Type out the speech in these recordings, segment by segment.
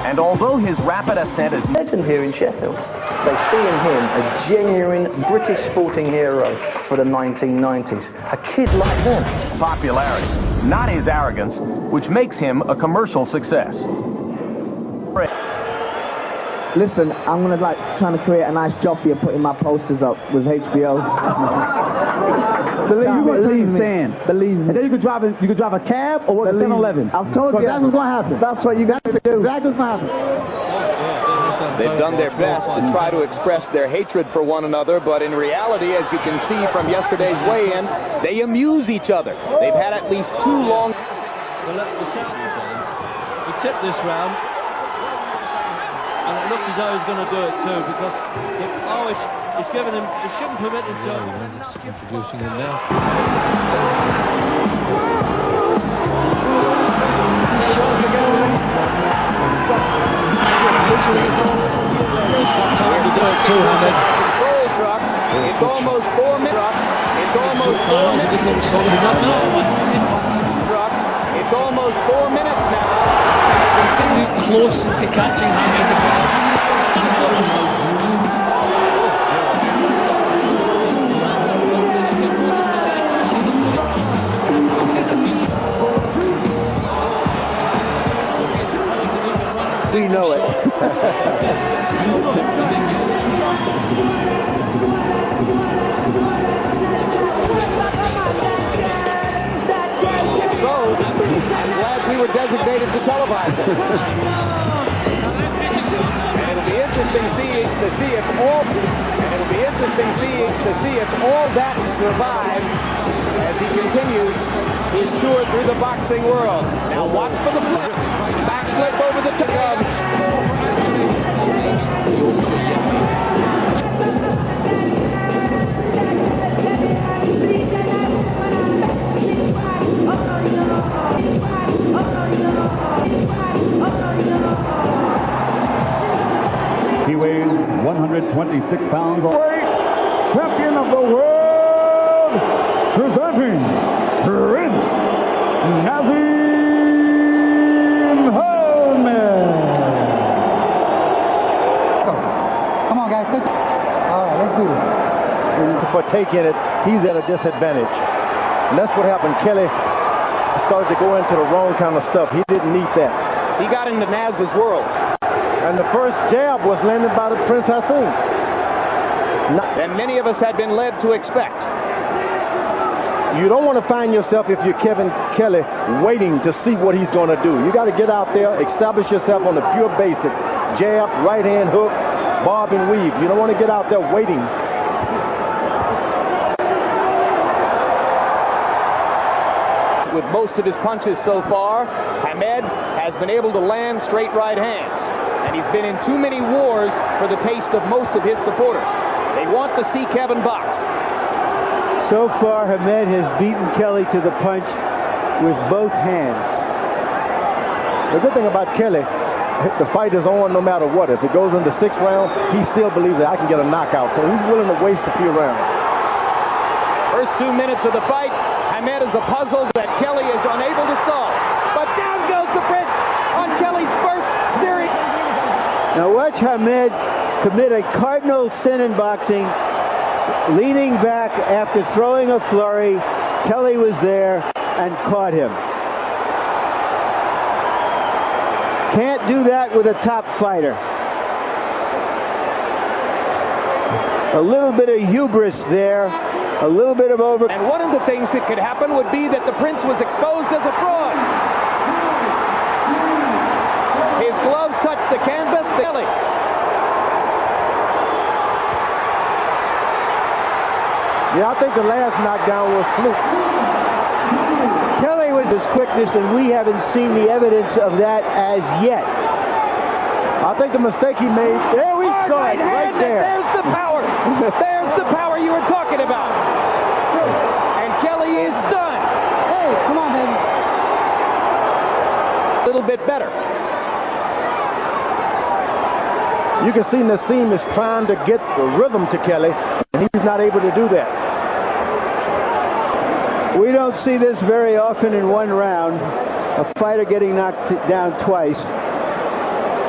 And although his rapid ascent is legend here in Sheffield, they see in him a genuine British sporting hero for the 1990s. A kid like them. popularity, not his arrogance, which makes him a commercial success. Listen, I'm gonna trying to create a nice job for you putting my posters up with HBO. Believe me. Believe me. And then you could drive a cab or work at 7-Eleven. I've told you. That's what's gonna happen. That's what you got to do. Exactly what's gonna happen. They've done their best to try to express their hatred for one another, but in reality, as you can see from yesterday's weigh-in, they amuse each other. They've had at least 2 long... Well, the South, he tipped this round, and it looks as though he's going to do it too, because it's given him, it shouldn't permit him to... Introducing him now. Shots again. Time to do it too, Hamid. It's almost 4 minutes. It's almost 4 minutes. It's almost 4 minutes now. Close to catching Hamid. That's what was that. We know it. I'm glad we were designated to televise it. And it'll be interesting to see if all that survives as he continues his tour through the boxing world. Now watch for the flip. Backflip over the top. He weighs 126 pounds. Champion of the world, presenting Prince Nazim Holman. Come on, guys. All right, let's do this. And to partake in it, he's at a disadvantage. And that's what happened. Kelly started to go into the wrong kind of stuff. He didn't need that. He got into Naz's world. And the first jab was landed by the Prince Hassim. And many of us had been led to expect. You don't want to find yourself, if you're Kevin Kelly, waiting to see what he's going to do. You got to get out there, establish yourself on the pure basics. Jab, right hand hook, bob and weave. You don't want to get out there waiting. With most of his punches so far, Hamed has been able to land straight right hands. And he's been in too many wars for the taste of most of his supporters. They want to see Kevin box. So far, Hamed has beaten Kelly to the punch with both hands. The good thing about Kelly, the fight is on no matter what. If it goes into 6th round, he still believes that I can get a knockout. So he's willing to waste a few rounds. First 2 minutes of the fight, Hamed is a puzzle that Kelly is unable to solve. But down goes the Prince on Kelly's first series. Now watch Hamed commit a cardinal sin in boxing, leaning back after throwing a flurry. Kelly was there and caught him. Can't do that with a top fighter. A little bit of hubris there, a little bit of over. And one of the things that could happen would be that the Prince was exposed as a fraud. His gloves touched the canvas. Kelly. Yeah, I think the last knockdown was fluke. Kelly was his quickness, and we haven't seen the evidence of that as yet. I think the mistake he made, there we saw it, right there. There's the power. There's the power you were talking about. And Kelly is stunned. Hey, come on, baby. A little bit better. You can see Nassim is trying to get the rhythm to Kelly, and he's not able to do that. We don't see this very often in one round, a fighter getting knocked down twice.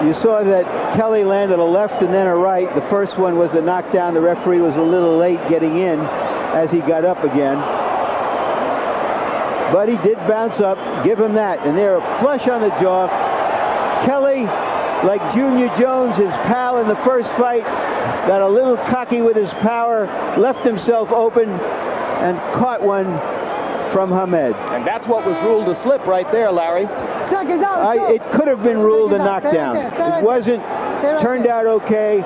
You saw that Kelly landed a left and then a right. The first one was a knockdown. The referee was a little late getting in as he got up again. But he did bounce up. Give him that. And they're flush on the jaw. Kelly, like Junior Jones, his pal in the first fight, got a little cocky with his power, left himself open, and caught one from Hamed. And that's what was ruled a slip right there, Larry. It could have been ruled a knockdown. It wasn't. Turned out okay.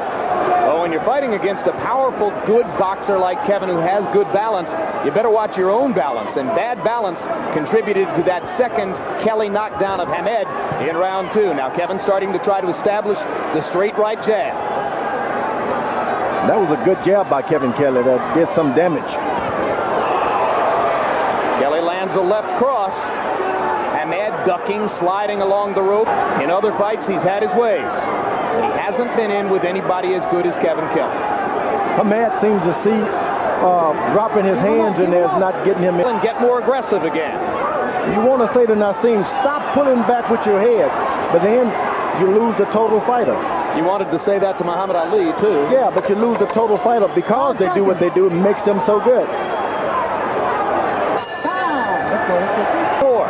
Oh, when you're fighting against a powerful, good boxer like Kevin who has good balance, you better watch your own balance. And bad balance contributed to that second Kelly knockdown of Hamed in round 2. Now Kevin's starting to try to establish the straight right jab. That was a good jab by Kevin Kelly that did some damage. Kelly lands a left cross. Hamed ducking, sliding along the rope. In other fights, he's had his ways. He hasn't been in with anybody as good as Kevin Kelly. Hamed seems to see dropping his hands in there is not getting him in. And get more aggressive again. You want to say to Nassim, stop pulling back with your head, but then you lose the total fighter. You wanted to say that to Muhammad Ali, too. Yeah, but you lose the total fighter because they do what they do. It makes them so good. Let's go. 4.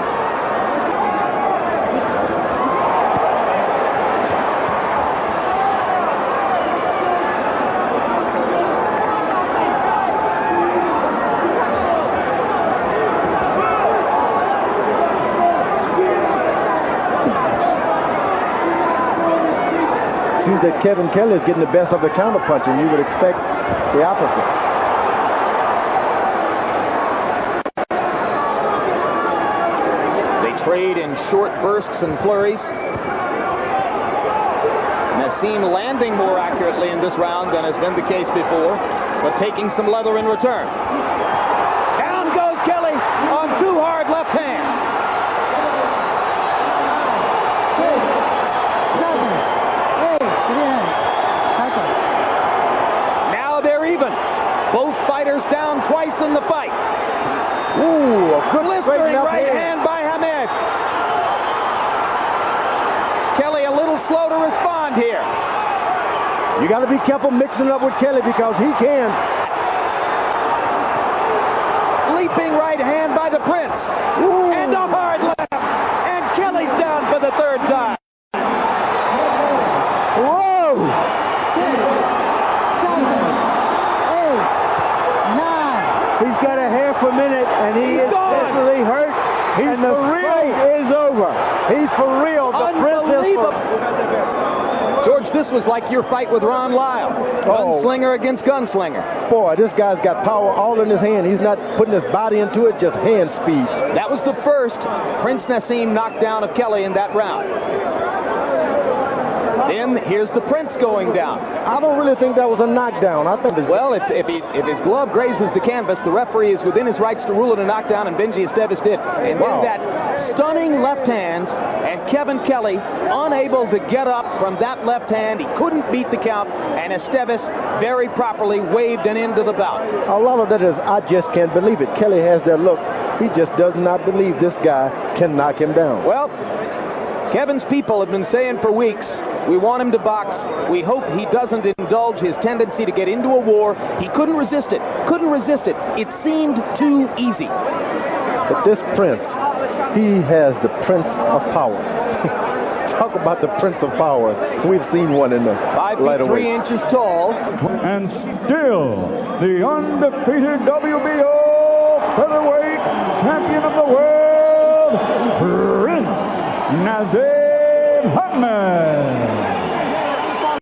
Seems that Kevin Kelly is getting the best of the counterpunching. You would expect the opposite. They trade in short bursts and flurries. Nassim landing more accurately in this round than has been the case before, but taking some leather in return. Down goes Kelly on 2 hard left hands. 6, 7, 8, 3 hands. Now they're even. Both fighters down twice in the fight. Ooh, a good Blistering right hand by Hamed. Kelly a little slow to respond here. You got to be careful mixing up with Kelly because he can. Leaping right hand by the Prince. Ooh. And a hard left. And Kelly's down for the 3rd time. Whoa! 6, 7, 8, 9. He's got a half a minute, and he is definitely hurt. He's and the for real. fight is over. He's for real. The Prince is for... George, this was like your fight with Ron Lyle. Gunslinger against gunslinger. Boy, this guy's got power all in his hand. He's not putting his body into it, just hand speed. That was the first Prince Nassim knockdown of Kelly in that round. Then here's the Prince going down. I don't really think that was a knockdown. I think Well, if his glove grazes the canvas, the referee is within his rights to rule it a knockdown, and Benji Esteves did. And then that stunning left hand, and Kevin Kelly unable to get up from that left hand. He couldn't beat the count, and Esteves very properly waved an end to the bout. a lot of that is I just can't believe it. Kelly has that look. He just does not believe this guy can knock him down. Well, Kevin's people have been saying for weeks, we want him to box. We hope he doesn't indulge his tendency to get into a war. He couldn't resist it. Couldn't resist it. It seemed too easy. But this Prince, he has the Prince of Power. Talk about the Prince of Power. We've seen one in the 5 light feet 3 weight. inches tall. And still the undefeated WBO featherweight champion of the world, Prince Nassim Hamed.